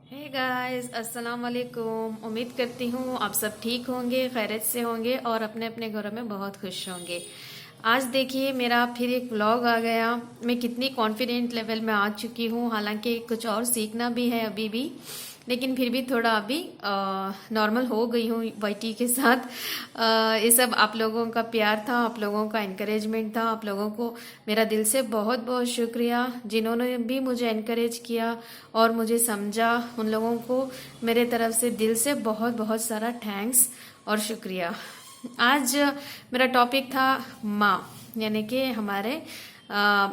Hey guys, अस्सलाम वालेकुम। उम्मीद करती हूँ आप सब ठीक होंगे, खैरियत से होंगे और अपने अपने घरों में बहुत खुश होंगे। आज देखिए मेरा फिर एक व्लॉग आ गया। मैं कितनी कॉन्फिडेंट लेवल में आ चुकी हूँ, हालांकि कुछ और सीखना भी है अभी भी, लेकिन फिर भी थोड़ा अभी नॉर्मल हो गई हूँ वाईटी के साथ। ये सब आप लोगों का प्यार था, आप लोगों का इनकरेजमेंट था। आप लोगों को मेरा दिल से बहुत बहुत शुक्रिया, जिन्होंने भी मुझे इनकरेज किया और मुझे समझा। उन लोगों को मेरे तरफ से दिल से बहुत बहुत सारा थैंक्स और शुक्रिया। आज मेरा टॉपिक था माँ, यानी कि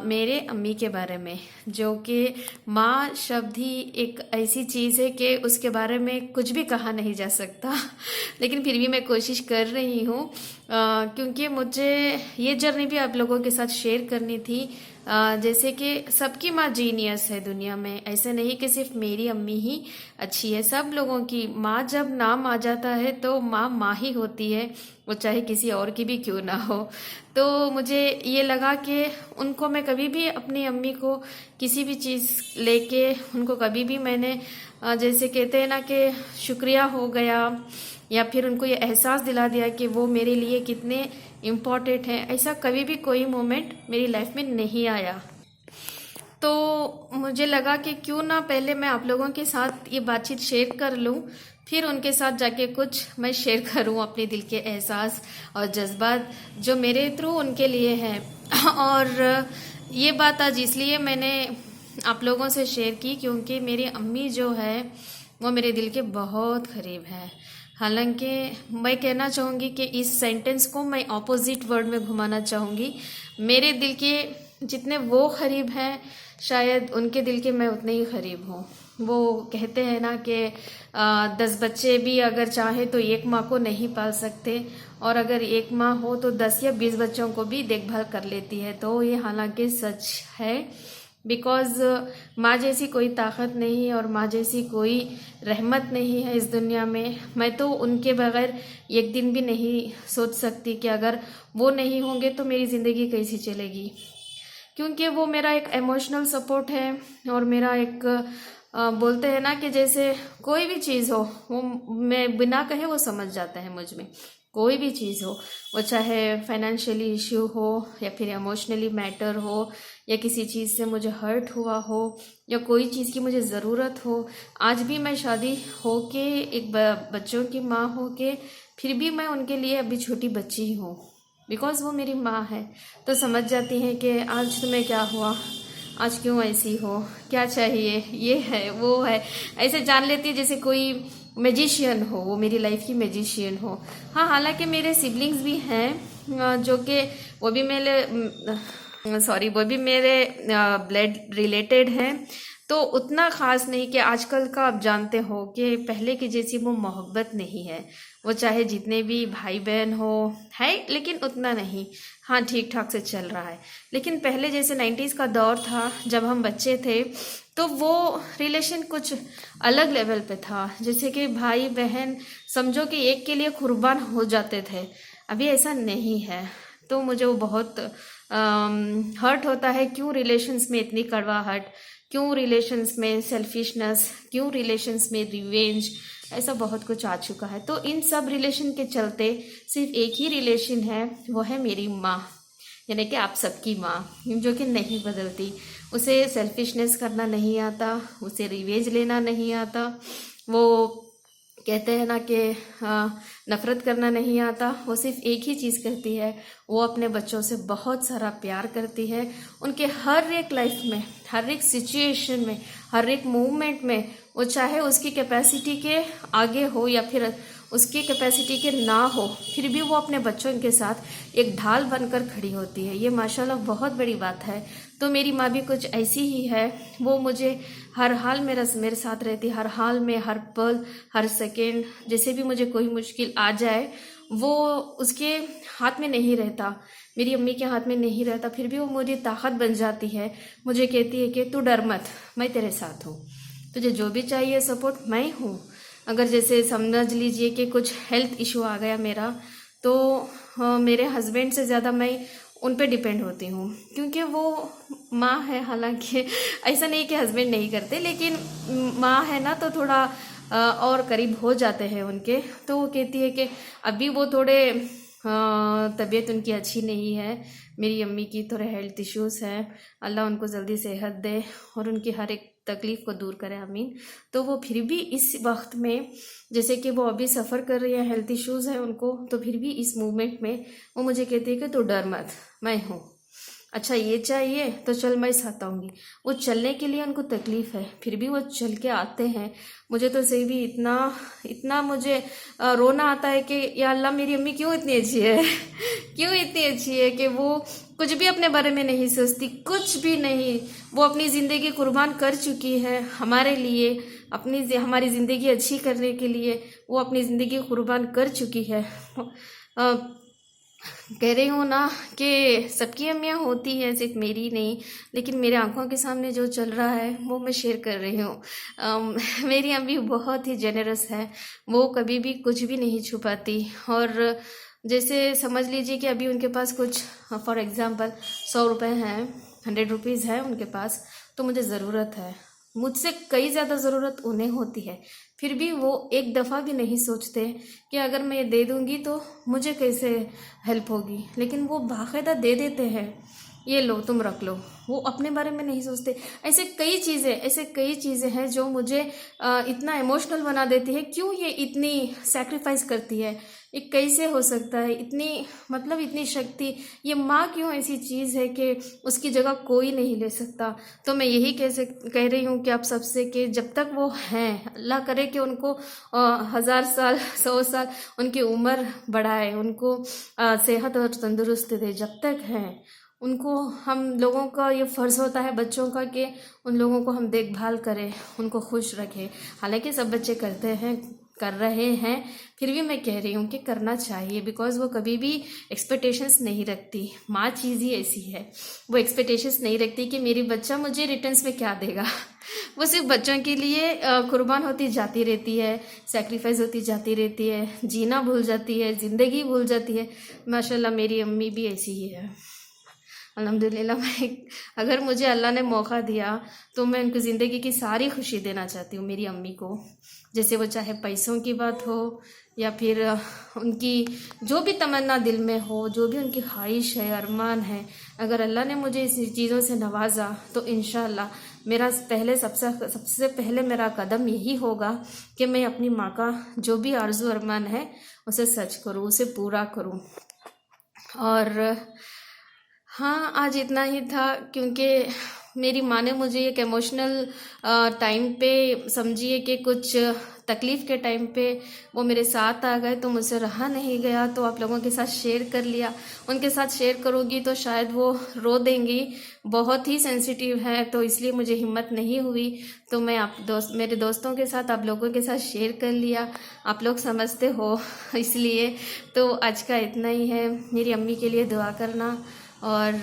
मेरे अम्मी के बारे में, जो कि माँ शब्द ही एक ऐसी चीज़ है कि उसके बारे में कुछ भी कहा नहीं जा सकता। लेकिन फिर भी मैं कोशिश कर रही हूँ, क्योंकि मुझे ये जर्नी भी आप लोगों के साथ शेयर करनी थी। जैसे कि सबकी माँ जीनियस है दुनिया में, ऐसे नहीं कि सिर्फ मेरी अम्मी ही अच्छी है। सब लोगों की माँ जब नाम आ जाता है तो माँ माँ ही होती है, वो चाहे किसी और की भी क्यों ना हो। तो मुझे ये लगा कि उनको मैं कभी भी, अपनी अम्मी को किसी भी चीज़ लेके उनको कभी भी मैंने जैसे कहते हैं ना कि शुक्रिया हो गया, या फिर उनको ये एहसास दिला दिया कि वो मेरे लिए कितने इम्पोर्टेंट हैं, ऐसा कभी भी कोई मोमेंट मेरी लाइफ में नहीं आया। तो मुझे लगा कि क्यों ना पहले मैं आप लोगों के साथ ये बातचीत शेयर कर लूं, फिर उनके साथ जाके कुछ मैं शेयर करूं अपने दिल के एहसास और जज्बात जो मेरे थ्रू उनके लिए हैं। और ये बात आज इसलिए मैंने आप लोगों से शेयर की क्योंकि मेरी अम्मी जो है वो मेरे दिल के बहुत करीब है। हालांकि मैं कहना चाहूँगी कि इस सेंटेंस को मैं ऑपोजिट वर्ड में घुमाना चाहूँगी। मेरे दिल के जितने वो करीब हैं, शायद उनके दिल के मैं उतने ही करीब हूँ। वो कहते हैं ना कि 10 बच्चे भी अगर चाहे तो एक माँ को नहीं पाल सकते, और अगर एक माँ हो तो 10 या 20 बच्चों को भी देखभाल कर लेती है। तो ये हालांकि सच है, बिकॉज माँ जैसी कोई ताकत नहीं और माँ जैसी कोई रहमत नहीं है इस दुनिया में। मैं तो उनके बगैर एक दिन भी नहीं सोच सकती कि अगर वो नहीं होंगे तो मेरी ज़िंदगी कैसी चलेगी, क्योंकि वो मेरा एक इमोशनल सपोर्ट है और मेरा एक बोलते हैं ना कि जैसे कोई भी चीज़ हो, वो मैं बिना कहे वो समझ जाता है मुझ में। कोई भी चीज़ हो, वो चाहे फाइनेंशियली इश्यू हो या फिर इमोशनली मैटर हो, या किसी चीज़ से मुझे हर्ट हुआ हो, या कोई चीज़ की मुझे ज़रूरत हो। आज भी मैं शादी हो के एक बच्चों की माँ हो के फिर भी मैं उनके लिए अभी छोटी बच्ची ही हूँ, बिकॉज वो मेरी माँ है। तो समझ जाती हैं कि आज तुम्हें क्या हुआ, आज क्यों ऐसी हो, क्या चाहिए, ये है वो है, ऐसे जान लेती है जैसे कोई मैजिशियन हो, वो मेरी लाइफ की मैजिशियन हो। हाँ, हालांकि मेरे सिबलिंग्स भी हैं जो कि वो भी मेरे ब्लड रिलेटेड हैं। तो उतना ख़ास नहीं कि आजकल का आप जानते हो कि पहले की जैसी वो मोहब्बत नहीं है। वो चाहे जितने भी भाई बहन हो है, लेकिन उतना नहीं। हाँ, ठीक ठाक से चल रहा है, लेकिन पहले जैसे 90s का दौर था जब हम बच्चे थे, तो वो रिलेशन कुछ अलग लेवल पे था। जैसे कि भाई बहन समझो कि एक के लिए कुर्बान हो जाते थे। अभी ऐसा नहीं है। तो मुझे वो बहुत हर्ट होता है, क्यों रिलेशंस में इतनी कड़वाहट, क्यों रिलेशंस में सेल्फिशनेस, क्यों रिलेशंस में रिवेंज, ऐसा बहुत कुछ आ चुका है। तो इन सब रिलेशन के चलते सिर्फ एक ही रिलेशन है, वो है मेरी माँ, यानी कि आप सबकी माँ, जो कि नहीं बदलती। उसे सेल्फिशनेस करना नहीं आता, उसे रिवेंज लेना नहीं आता, वो कहते हैं ना कि नफ़रत करना नहीं आता। वो सिर्फ एक ही चीज़ करती है, वो अपने बच्चों से बहुत सारा प्यार करती है। उनके हर एक लाइफ में, हर एक सिचुएशन में, हर एक मूवमेंट में, वो चाहे उसकी कैपेसिटी के आगे हो या फिर उसकी कैपेसिटी के ना हो, फिर भी वो अपने बच्चों के साथ एक ढाल बनकर खड़ी होती है। ये माशाल्लाह बहुत बड़ी बात है। तो मेरी माँ भी कुछ ऐसी ही है। वो मुझे हर हाल मेरे साथ रहती, हर हाल में, हर पल, हर सेकेंड। जैसे भी मुझे कोई मुश्किल आ जाए, वो उसके हाथ में नहीं रहता, मेरी अम्मी के हाथ में नहीं रहता, फिर भी वो मुझे ताकत बन जाती है। मुझे कहती है कि तू डर मत, मैं तेरे साथ हूँ, तुझे जो भी चाहिए सपोर्ट मैं हूँ। अगर जैसे समझ लीजिए कि कुछ हेल्थ इशू आ गया मेरा, तो मेरे हस्बैंड से ज़्यादा मैं उन पे डिपेंड होती हूँ, क्योंकि वो माँ है। हालांकि ऐसा नहीं कि हस्बैंड नहीं करते, लेकिन माँ है ना तो थोड़ा और करीब हो जाते हैं उनके। तो वो कहती है कि अभी वो थोड़े तबीयत उनकी अच्छी नहीं है, मेरी अम्मी की थोड़े हेल्थ इश्यूज़ हैं, अल्लाह उनको जल्दी सेहत दे और उनकी हर एक तकलीफ़ को दूर करे, आमीन। तो वो फिर भी इस वक्त में, जैसे कि वो अभी सफ़र कर रही है, हेल्थ इश्यूज़ है उनको, तो फिर भी इस मूवमेंट में वो मुझे कहती है कि तू डर मत, मैं हूँ। अच्छा ये चाहिए तो चल मैं साथ आऊँगी। वो चलने के लिए उनको तकलीफ़ है, फिर भी वो चल के आते हैं। मुझे तो सही भी इतना इतना मुझे रोना आता है कि या अल्लाह मेरी अम्मी क्यों इतनी अच्छी है क्यों इतनी अच्छी है कि वो कुछ भी अपने बारे में नहीं सोचती, कुछ भी नहीं। वो अपनी ज़िंदगी कुर्बान कर चुकी है हमारे लिए, हमारी ज़िंदगी अच्छी करने के लिए वो अपनी ज़िंदगी कुर्बान कर चुकी है। कह रही हूँ ना कि सबकी अम्मियाँ होती हैं, सिर्फ मेरी नहीं, लेकिन मेरे आंखों के सामने जो चल रहा है वो मैं शेयर कर रही हूँ। मेरी अम्मी बहुत ही जेनरस है, वो कभी भी कुछ भी नहीं छुपाती। और जैसे समझ लीजिए कि अभी उनके पास कुछ, फॉर एग्ज़ाम्पल 100 रुपये हैं, 100 रुपीज़ है उनके पास, तो मुझे ज़रूरत है, मुझसे कई ज़्यादा ज़रूरत उन्हें होती है, फिर भी वो एक दफ़ा भी नहीं सोचते कि अगर मैं ये दे दूँगी तो मुझे कैसे हेल्प होगी, लेकिन वो बाकायदा दे देते हैं, ये लो तुम रख लो। वो अपने बारे में नहीं सोचते। ऐसे कई चीज़ें हैं जो मुझे इतना इमोशनल बना देती है। क्यों ये इतनी सैक्रिफाइस करती है, ये कैसे हो सकता है, इतनी मतलब इतनी शक्ति, ये माँ क्यों ऐसी चीज़ है कि उसकी जगह कोई नहीं ले सकता। तो मैं यही कह रही हूँ कि आप सबसे कि जब तक वो हैं, अल्लाह करे कि उनको 1000 साल 100 साल उनकी उम्र बढ़ाए, उनको सेहत और तंदुरुस्ती दे। जब तक हैं उनको, हम लोगों का ये फ़र्ज़ होता है बच्चों का कि उन लोगों को हम देखभाल करें, उनको खुश रखें। हालांकि सब बच्चे करते हैं, कर रहे हैं, फिर भी मैं कह रही हूँ कि करना चाहिए, बिकॉज़ वो कभी भी एक्सपेक्टेशंस नहीं रखती। माँ चीज़ ही ऐसी है, वो एक्सपेक्टेशंस नहीं रखती कि मेरी बच्चा मुझे रिटर्न्स में क्या देगा। वो सिर्फ बच्चों के लिए कुर्बान होती जाती रहती है, सेक्रीफाइस होती जाती रहती है, जीना भूल जाती है, ज़िंदगी भूल जाती है। माशाल्लाह मेरी अम्मी भी ऐसी ही है। अल्हम्दुलिल्लाह। मैं, अगर मुझे अल्लाह ने मौका दिया तो मैं उनकी ज़िंदगी की सारी खुशी देना चाहती हूँ मेरी अम्मी को, जैसे वो चाहे पैसों की बात हो या फिर उनकी जो भी तमन्ना दिल में हो, जो भी उनकी ख्वाहिश है, अरमान है, अगर अल्लाह ने मुझे इस चीज़ों से नवाजा तो इंशाअल्लाह मेरा सबसे पहले मेरा कदम यही होगा कि मैं अपनी माँ का जो भी आरज़ू अरमान है उसे सच करूँ, उसे पूरा करूँ। और हाँ, आज इतना ही था, क्योंकि मेरी माँ ने मुझे एक इमोशनल टाइम पे, समझिए कि कुछ तकलीफ़ के टाइम पे वो मेरे साथ आ गए, तो मुझसे रहा नहीं गया, तो आप लोगों के साथ शेयर कर लिया। उनके साथ शेयर करूँगी तो शायद वो रो देंगी, बहुत ही सेंसिटिव है, तो इसलिए मुझे हिम्मत नहीं हुई, तो मैं मेरे दोस्तों के साथ, आप लोगों के साथ शेयर कर लिया। आप लोग समझते हो इसलिए। तो आज का इतना ही है। मेरी अम्मी के लिए दुआ करना और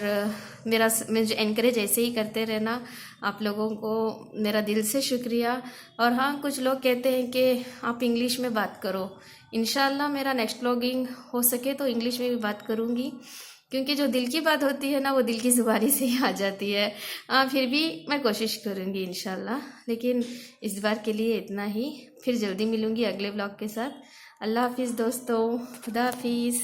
मुझे एनकरेज ऐसे ही करते रहना। आप लोगों को मेरा दिल से शुक्रिया। और हाँ, कुछ लोग कहते हैं कि आप इंग्लिश में बात करो। इंशाल्लाह मेरा नेक्स्ट व्लॉगिंग हो सके तो इंग्लिश में भी बात करूँगी, क्योंकि जो दिल की बात होती है ना, वो दिल की ज़ुबानी से ही आ जाती है। फिर भी मैं कोशिश करूँगी इंशाल्लाह। लेकिन इस बार के लिए इतना ही, फिर जल्दी मिलूँगी अगले व्लॉग के साथ। अल्लाह हाफिज़ दोस्तों, खुदा हाफिज़।